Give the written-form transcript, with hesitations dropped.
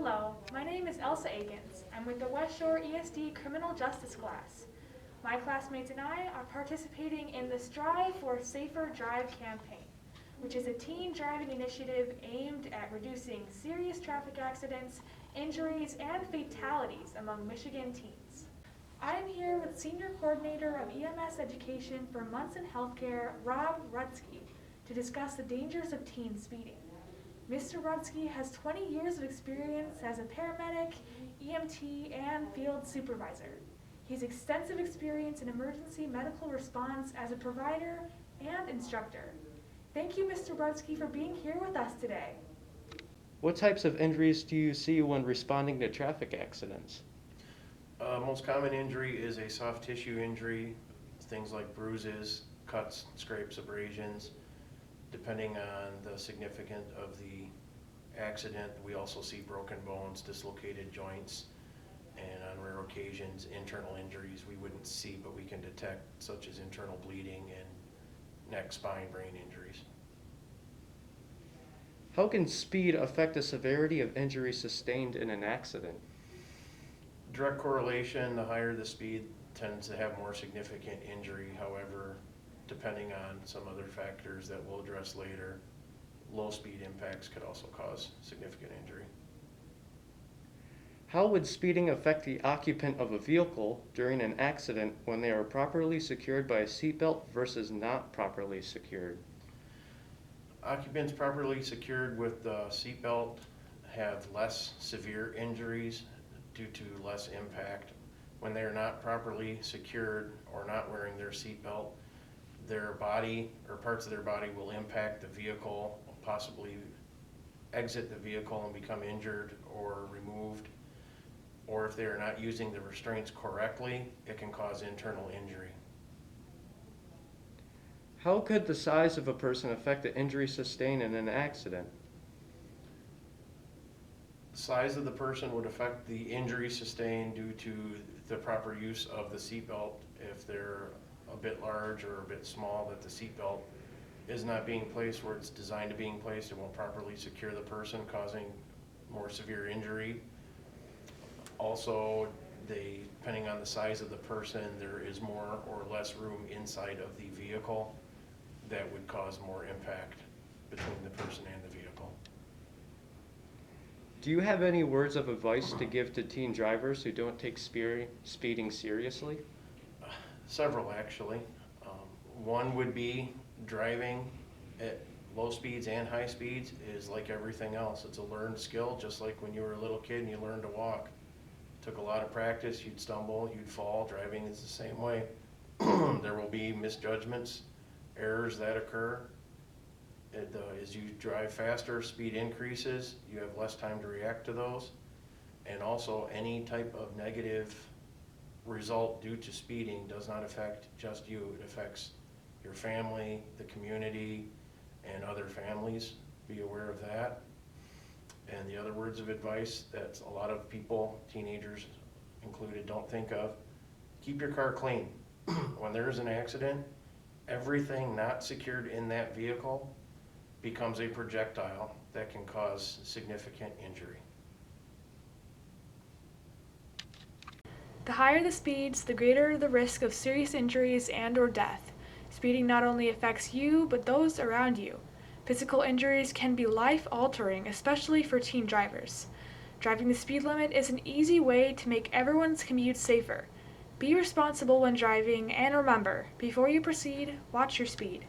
Hello, my name is Elsa Akins. I'm with the West Shore ESD Criminal Justice class. My classmates and I are participating in the Strive for a Safer Drive campaign, which is a teen driving initiative aimed at reducing serious traffic accidents, injuries, and fatalities among Michigan teens. I am here with Senior Coordinator of EMS Education for Munson Healthcare, Rob Rudzki, to discuss the dangers of teen speeding. Mr. Rudzki has 20 years of experience as a paramedic, EMT, and field supervisor. He has extensive experience in emergency medical response as a provider and instructor. Thank you, Mr. Rudzki, for being here with us today. What types of injuries do you see when responding to traffic accidents? Most common injury is a soft tissue injury, things like bruises, cuts, scrapes, abrasions. Depending on the significance of the accident, we also see broken bones, dislocated joints, and on rare occasions, internal injuries we wouldn't see but we can detect, such as internal bleeding and neck, spine, brain injuries. How can speed affect the severity of injury sustained in an accident? Direct correlation, the higher the speed tends to have more significant injury. However, depending on some other factors that we'll address later, low speed impacts could also cause significant injury. How would speeding affect the occupant of a vehicle during an accident when they are properly secured by a seatbelt versus not properly secured? Occupants properly secured with the seatbelt have less severe injuries due to less impact. When they are not properly secured or not wearing their seatbelt, their body or parts of their body will impact the vehicle, possibly exit the vehicle and become injured or removed. Or if they are not using the restraints correctly, it can cause internal injury. How could the size of a person affect the injury sustained in an accident? The size of the person would affect the injury sustained due to the proper use of the seatbelt. If they're a bit large or a bit small, that the seatbelt is not being placed where it's designed to being placed, it won't properly secure the person, causing more severe injury. Also, depending on the size of the person, there is more or less room inside of the vehicle that would cause more impact between the person and the vehicle. Do you have any words of advice to give to teen drivers who don't take speeding seriously? Several, actually. One would be driving at low speeds and high speeds is like everything else. It's a learned skill, just like when you were a little kid and you learned to walk. Took a lot of practice, you'd stumble, you'd fall. Driving is the same way. There will be misjudgments, errors that occur. As you drive faster, speed increases, you have less time to react to those. And also, any type of negative result due to speeding does not affect just you. It affects your family, the community, and other families. Be aware of that. And the other words of advice that a lot of people, teenagers included, don't think of: keep your car clean. When there is an accident, everything not secured in that vehicle becomes a projectile that can cause significant injury. The higher the speeds, the greater the risk of serious injuries and/or death. Speeding not only affects you, but those around you. Physical injuries can be life-altering, especially for teen drivers. Driving the speed limit is an easy way to make everyone's commute safer. Be responsible when driving, and remember, before you proceed, watch your speed.